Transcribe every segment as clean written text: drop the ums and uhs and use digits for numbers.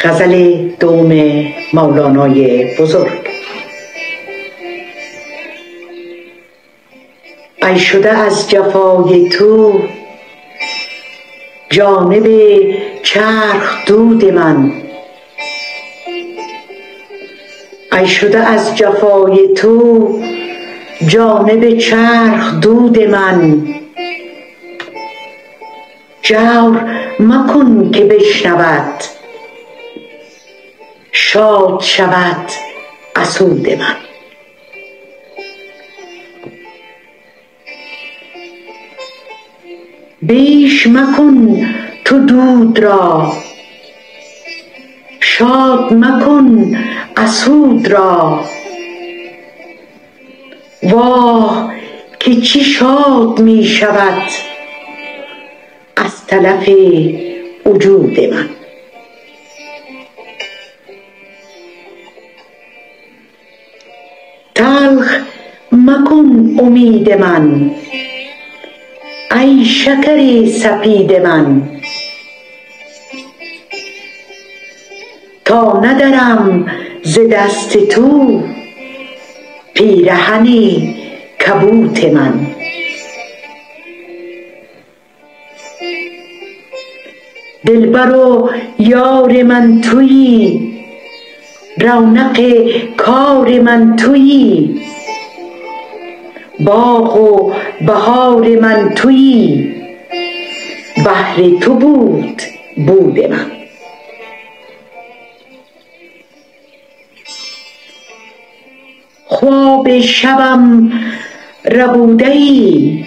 غزل دوم مولانای بزرگ. ای شده از جفای تو جانب چرخ دود من، ای شده از جفای تو جانب چرخ دود من. جور مکن که بشنود شاد شود حسود من. بیش مکن تو دود را شاد مکن حسود را. واه که چه شاد می شود از تلف وجود من. تلخ مکن امید من ای شکر سپید من. تا ندرم ز دست تو پیرهن کبوت من. دلبر و یار من تویی، رونق کار من تویی، باغ و بهار من تویی، بهر تو بود بود من. خواب شبم ربوده ای،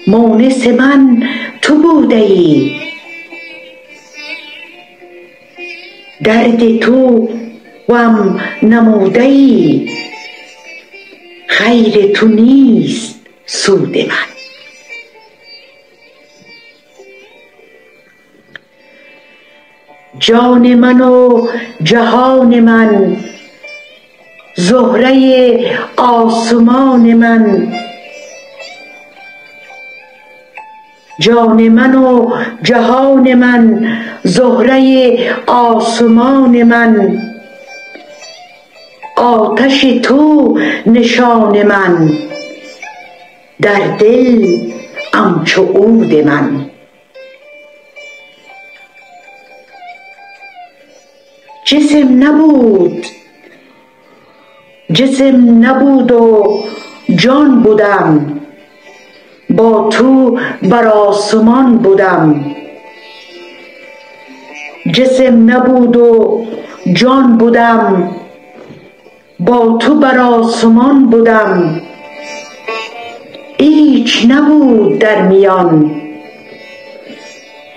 مونس من تو بوده ای. درد تو وم نموده ای، خیر تو نیست سود من. جان من و جهان من، زهره آسمان من. جان من و جهان من، زهره آسمان من. آتش تو نشان من، در دل همچو عود من. جسم نبود و جان بودم، با تو بر آسمان بودم. جسم نبود و جان بودم، با تو بر آسمان بودم. هیچ نبود در میان،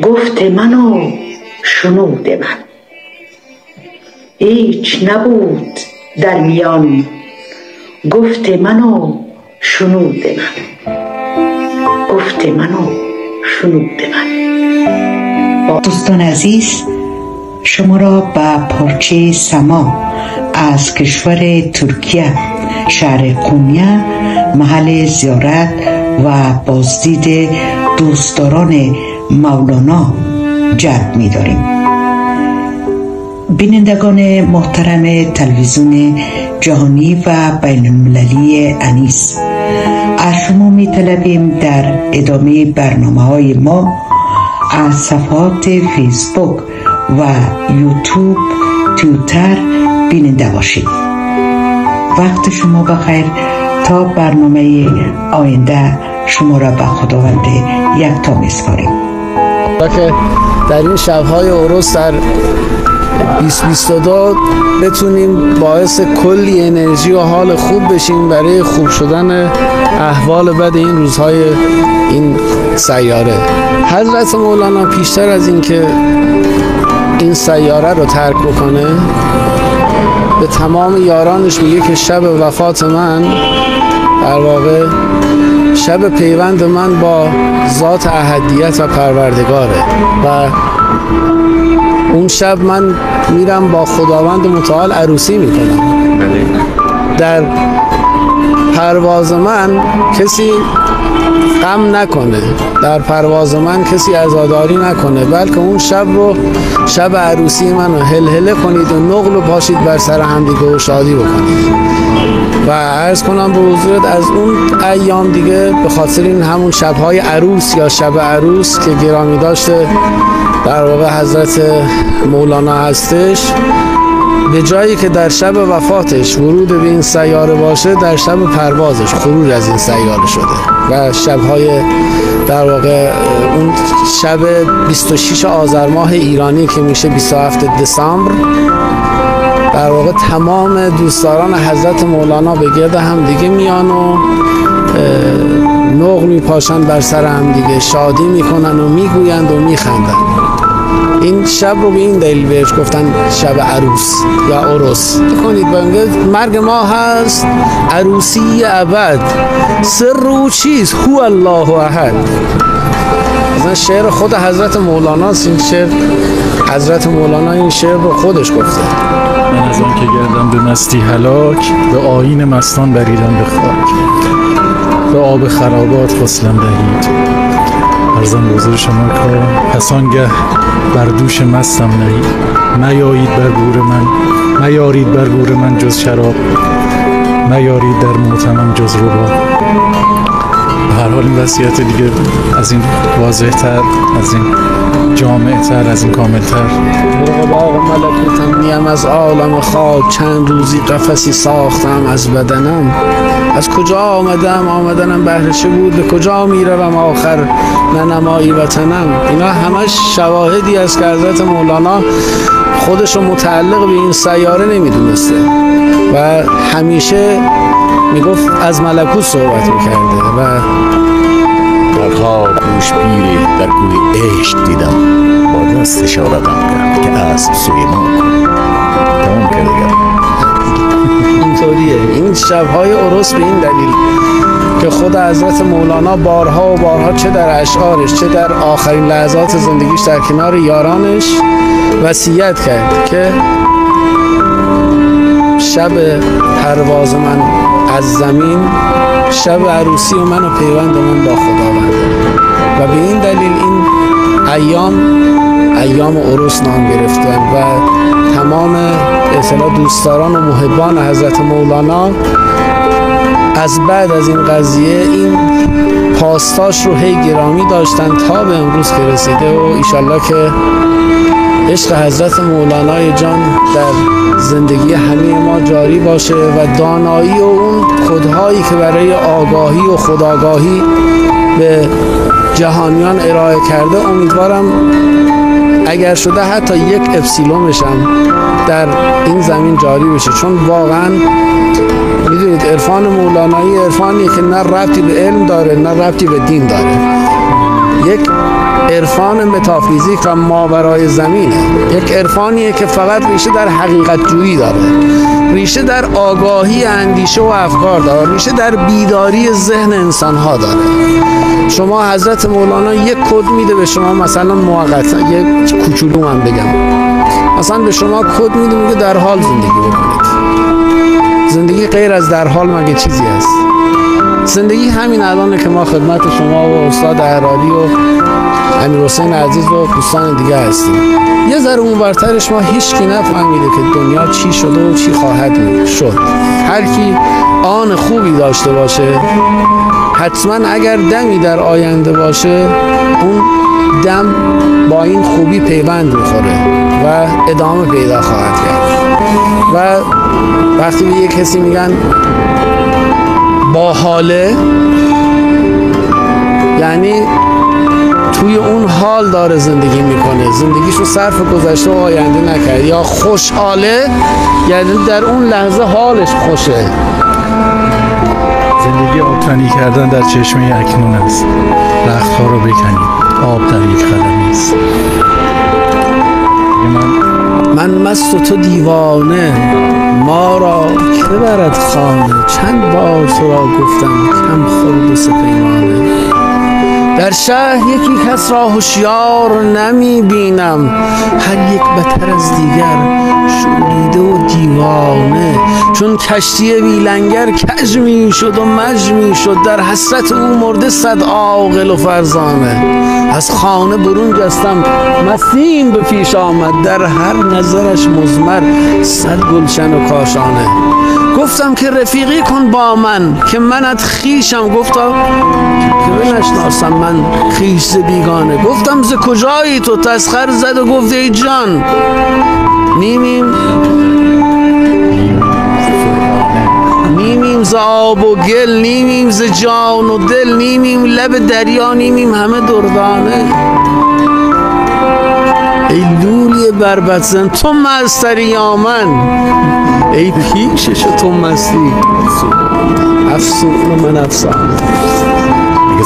گفت من و شنود من. هیچ نبود در میان، گفت من و شنود من. گفت من و شنود من. دوستان عزیز، شما را به پارچه سما از کشور ترکیه، شهر قونیه، محل زیارت و بازدید دوستداران مولانا جلب می داریم. بینندگان محترم تلویزیون جهانی و بین المللی انیس، از شما می طلبیم در ادامه برنامه های ما از صفحات فیسبوک و یوتیوب، توییتر بیننده باشید. وقت شما بخیر. تا برنامه آینده شما را به خداوند یکتا می‌سپاریم. که در این شب‌های عروس در 2022 بتونیم باعث کلی انرژی و حال خوب بشیم برای خوب شدن احوال بد این روزهای این سیاره. حضرت مولانا پیشتر از اینکه این سیاره رو ترک بکنه به تمام یارانش میگه که شب وفات من در واقع شب پیوند من با ذات احدیت و پروردگاره و اون شب من میرم با خداوند متعال عروسی میکنم. در پرواز من کسی غم نکنه، در پرواز من کسی عزاداری نکنه، بلکه اون شب رو شب عروسی منو هلهله کنید و نقل و پاشید بر سر هم دیگه و شادی بکنید. و عرض کنم به حضورت از اون ایام دیگه به خاطر این همون شب‌های عروس یا شب عروس که گرامی داشته در واقع حضرت مولانا هستش، به جایی که در شب وفاتش ورود به این سیاره باشه، در شب پروازش خروج از این سیاره شده و شب‌های در واقع اون شب 26 آذر ماه ایرانی که میشه 27 دسامبر، در واقع تمام دوستداران حضرت مولانا به گرد هم دیگه میان و نقل میپاشن بر سر هم دیگه، شادی میکنن و میگویند و میخندن. این شب رو به این دلیل بهش گفتن شب عروس یا عروس. کنید مرگ ما هست عروسی ابد، سر او چیست؟ هو الله احد. مثلا شعر خود حضرت مولاناست. این شعر حضرت مولانا این شعر رو خودش گفته. من از آن که گردم به مستی هلاک، به آیین مستان بریدم به خاک، به آب خرابات فصلم دهید. ارزم بزرگ شما که پسانگه بر دوش مستم نهید. میایید بر گور من، میارید بر گور من جز شراب، میارید در موتمم جز رباب. به هر حال این وصیت دیگه از این واضح تر، از این جامع تر، از این کامل تر. باغ ملکوتم نیم از عالم خاک، چند روزی قفسی ساختم از بدنم. از کجا آمدنم بهر چه بود؟ به کجا میروم آخر ننمایی وطنم. اینا همش شواهدی است که حضرت مولانا خودش رو متعلق به این سیاره نمیدونسته و همیشه میگفت از ملکوت صحبت میکرده. و در خواب گوش پیری در کوی عشق دیدم، با دست اشارتم کرد که اسب سوی ما کن. تمام کرده. اینطوریه این شب‌های عروس به این دلیل که خود حضرت مولانا بارها و بارها چه در اشعارش چه در آخرین لحظات زندگیش در کنار یارانش وصیت کرد که شب پرواز من از زمین شب عروسی و من و پیوند من با خداوند. و به این دلیل این ایام عروس نام گرفتن و تمام اصطلاح دوستداران و محبان حضرت مولانا از بعد از این قضیه این پاستاش رو هی گرامی داشتن تا به امروز که رسیده و ایشالله که عشق حضرت مولانای جان در زندگی همه ما جاری باشه و دانایی و اون خودهایی که برای آگاهی و خودآگاهی به جهانیان ارائه کرده، امیدوارم اگر شده حتی یک اپسیلومش هم در این زمین جاری بشه، چون واقعا میدونید عرفان مولانایی عرفانیه که نه ربطی به علم داره نه ربطی به دین داره، یک عرفان متافیزیک و ماورای زمینه، یک عرفانیه که فقط ریشه در حقیقت جویی داره، ریشه در آگاهی اندیشه و افکار داره، ریشه در بیداری ذهن انسانها داره. شما حضرت مولانا یک کد میده به شما، مثلا موقتا یک کوچولو من بگم، مثلا به شما کد میده میگه در حال زندگی بکنید. زندگی غیر از در حال مگه چیزی هست؟ زندگی همین الانه که ما خدمت شما و استاد احراری و امیرحسین عزیز و دوستان دیگه هستیم. یه ذره اونورترش ما هیچ کی نفهمیده که دنیا چی شده و چی خواهد شد. هر کی آن خوبی داشته باشه حتما اگر دمی در آینده باشه اون دم با این خوبی پیوند میخوره و ادامه پیدا خواهد کرد. و وقتی به یک کسی میگن با حاله، یعنی توی اون حال داره زندگی میکنه، زندگیشو صرف گذشته و آینده نکرد. یا خوشحاله، یعنی در اون لحظه حالش خوشه. زندگی آبتنی کردن در چشمه اکنون است، رختها رو بکنید، آب در یک قدمی است. من مست و تو دیوانه، ما را که برد خانه، چند بار تو را گفتم کم خورد و سپیمانه. در شهر یکی کس را هوشیار نمی بینم، هر یک بتر از دیگر شوریده و دیوانه. چون کشتی بیلنگر کج می شد و مج می شد، در حسرت او مرده صد عاقل و فرزانه. از خانه برون جستم مسیم به پیش آمد، در هر نظرش مزمر صد گلشن و کاشانه. گفتم که رفیقی کن با من که منت خیشم، گفتا که بنشناسم من خیش ز بیگانه. گفتم ز کجایی تو؟ تسخر زد و گفت ای جان نیمیم ز آب و گل، نیمیم ز جان و دل، نیمیم لب دریا، نیمیم همه دردانه. ای لولی بربط زن تو مستری یا من، ای پیشش تو مستی افسون من افسانه.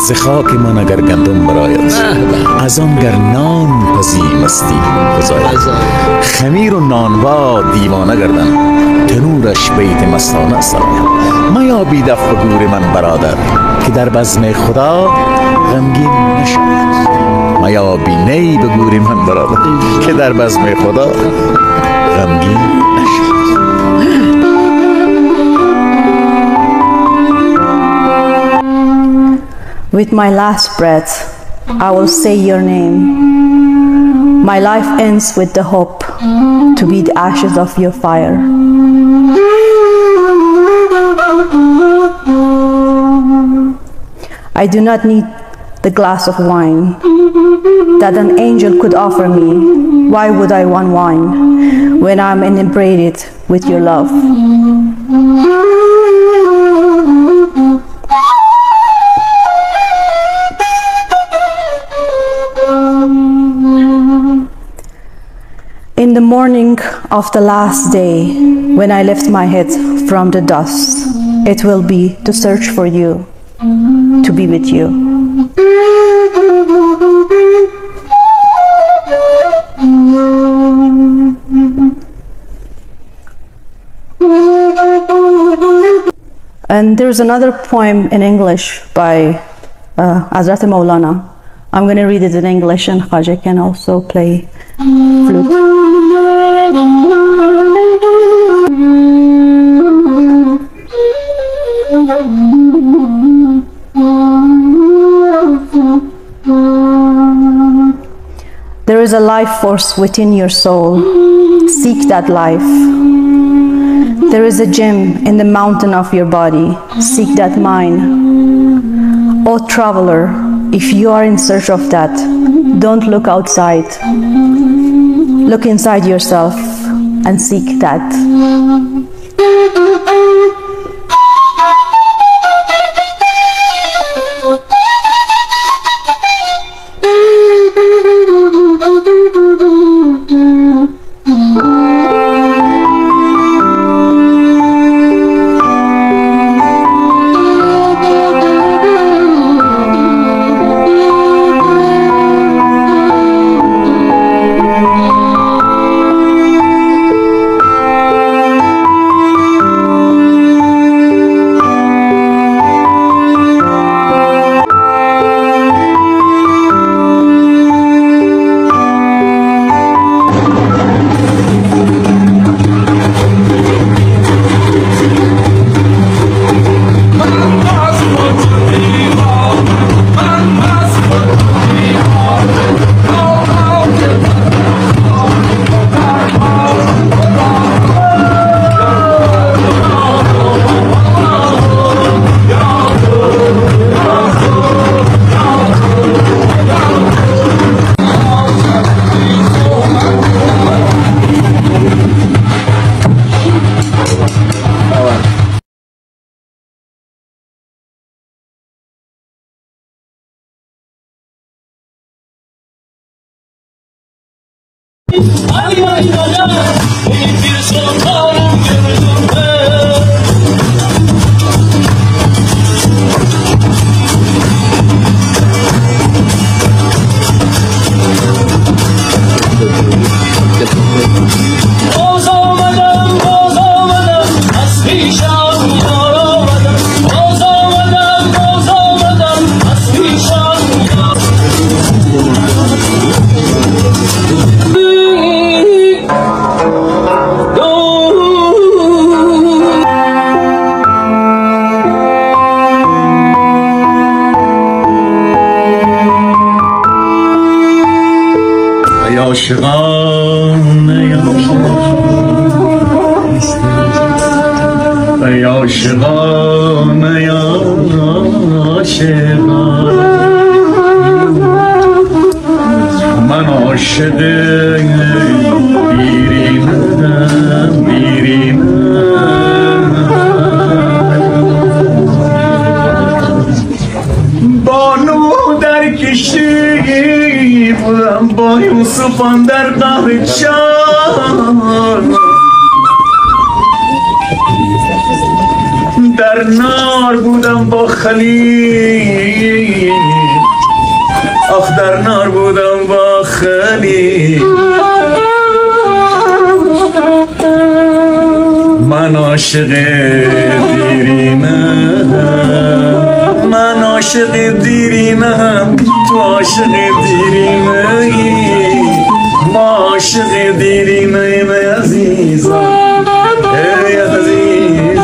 ز خاک من اگر گندم براید، از آن گر نان پزی مستی بزاید. خمیر و نانوا دیوانه گردن، تنورش بیت مستانه سراید. میا بی دف و گور من برادر، که در بزم خدا غمگین نشاید. میا بی نی به گور من برادر، که در بزم خدا غمگین نشاید. With my last breath, I will say your name. My life ends with the hope to be the ashes of your fire. I do not need the glass of wine that an angel could offer me. Why would I want wine when I'm inebriated with your love? In the morning of the last day, when I lift my head from the dust, it will be to search for you, to be with you. And there's another poem in English by Hazrat Maulana. I'm going to read it in English, and Khaja can also play flute. There is a life force within your soul. Seek that life. There is a gem in the mountain of your body. Seek that mine. O traveler, if you are in search of that, don't look outside. Look inside yourself and seek that. ای عاشقان ای عاشقان من عاشق دیرینم بانو در کشتی بودم با یوسفان در قهر چان در نار بودم با خلیل آخ در نار بودم با خلیل من عاشق دیرینم من عاشق دیرینم تو عاشق دیرینی ما عاشق دیرینم ای عزیزم ای عزیزم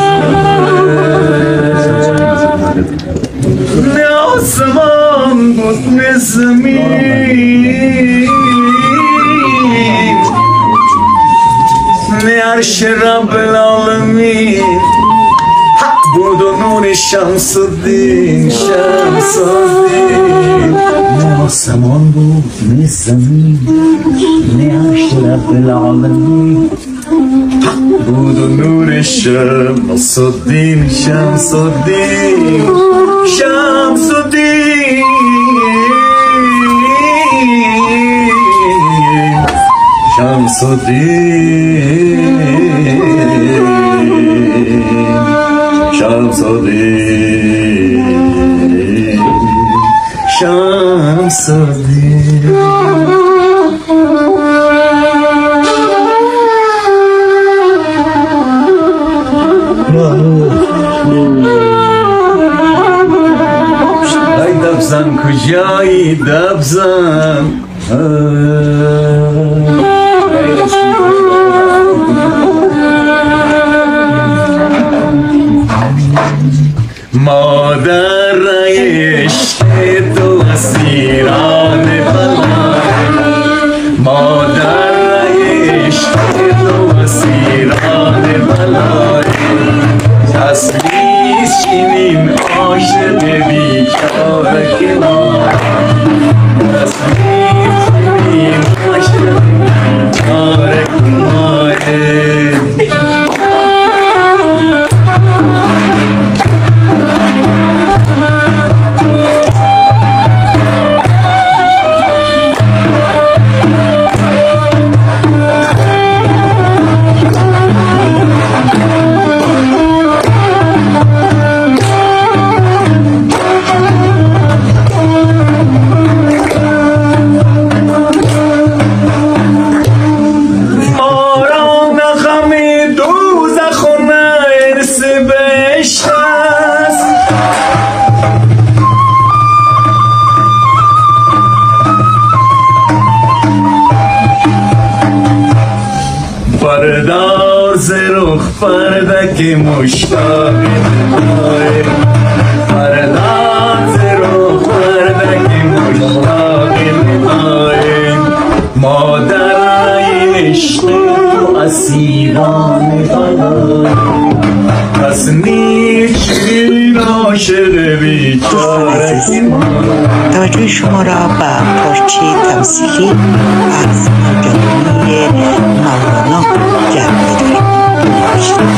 نه آسمان بود نه زمین نه عرش رب العالمین بود و نور شمس الدین شمس الدین نه آسمان بود نه زمین نه عرش رب العالمین بود و نور شمس الدین شمس الدین شمس الدین شمس الدین شمس الدین شمس الدین ای دبزن کجایی دبزن مادر عشق تو اسیران بلای مادر عشق تو اسیران بلای تصلیز چینین عاشق بیچاره که ما تصلیز چینین عاشق بیچاره که ما پردار زرخ پردک مشتاق نداره پردار زرخ پردک مشتاق نداره مادر عشق تو اسیران بلای پس نیچین عاشق بیچاره توجه شما را به پارچه تمثیلی از مجموعه مولانا جلب می‌داریم.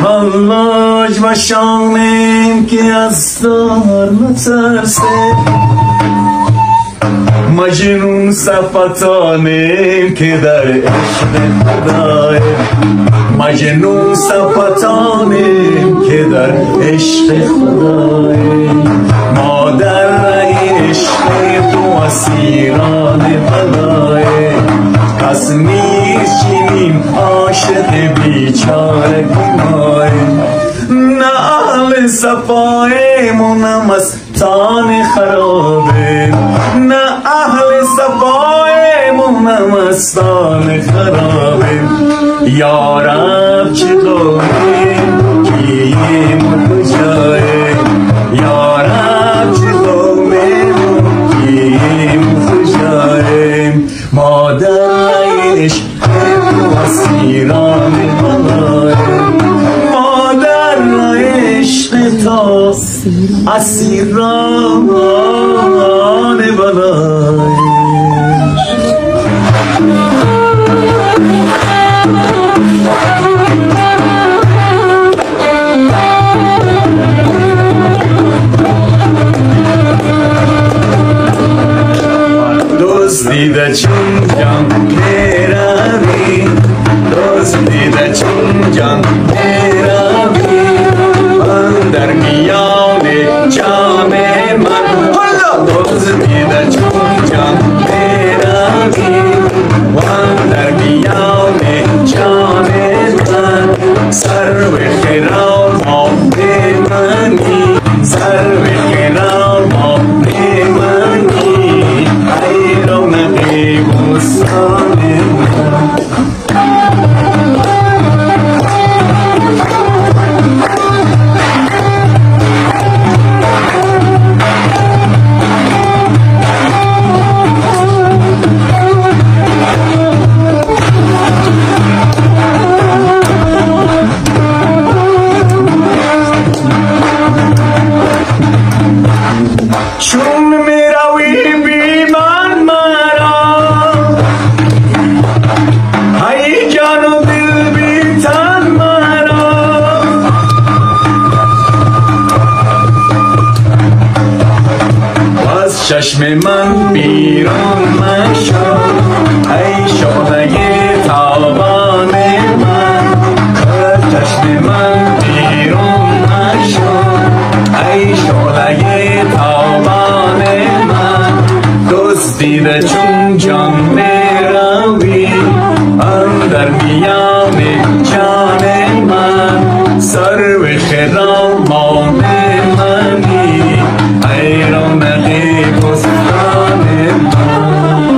حلاج و شانم که از دار نترسه مجنون صفتانم که در عشق خدای مجنون صفتانم که در عشق خدای مادر عشق تو اسیران بلای پس میشینیم عاشق بیچاره کنای نه اهل صفای مونم از تان خرابه نه اهل صفای مستان خرابه یارب چه قومه کیم کجاه یارب چه قومه کیم کجاه مادر عشق اسیران بلای مادر عشق تا اسیران بلای دزدیده چون جان بروی دزدیده چون جان بروی من در میان جام من دزدیده چون جان بروی من در میان جام من سر به خرام آب منی سر به خرام آب منی ای رونقی بستان من چون میروی بی من مرا ای جان و دل بی تن مرا از چشم من بیرون مشو ای شعله تابان من از چشم من بیرون مشو ای شعله تابان من دزدیده چون جان بروی اندر میان جان من سر به خرامان منی ای رونقی بستان من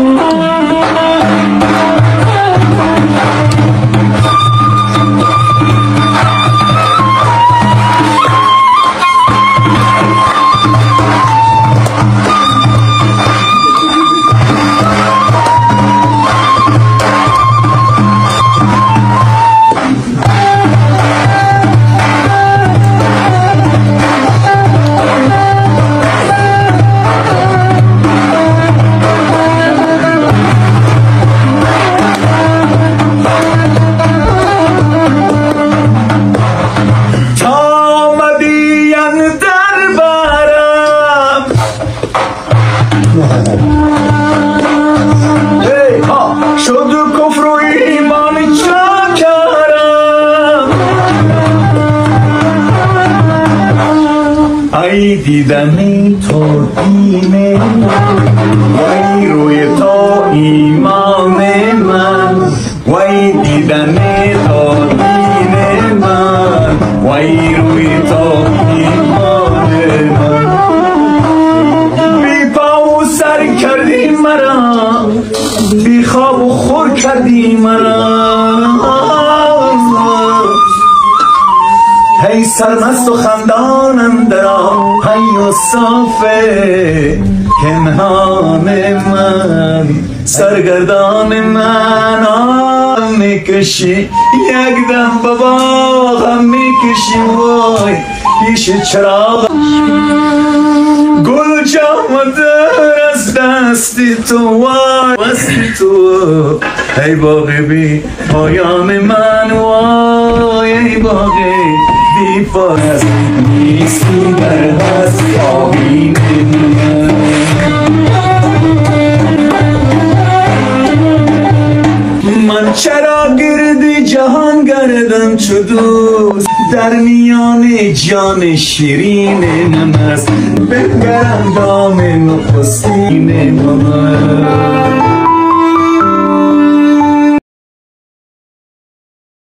شد کفر و ایمان چاکرم ای دیدنی تو دین من وای روی تو ایمان من وای دیدنی تو دین من وای روی تو ایمان من بی پا و سر کردی مرا بی خواب و خور کردی مرا هی سرمست و خندانم درا هی و صافه پنهان من سرگردان من آم میکشی یک دم بابا غم میکشی وای پیش چراغ گل جامده از دستی تو وای وستی تو ای باغ بی پایان من وای ای باغ بی پایان نیستی در هست آبین من چرا گردی جهان گردم چو دوست در میان جان شیرین من است بگرم دام نخستین من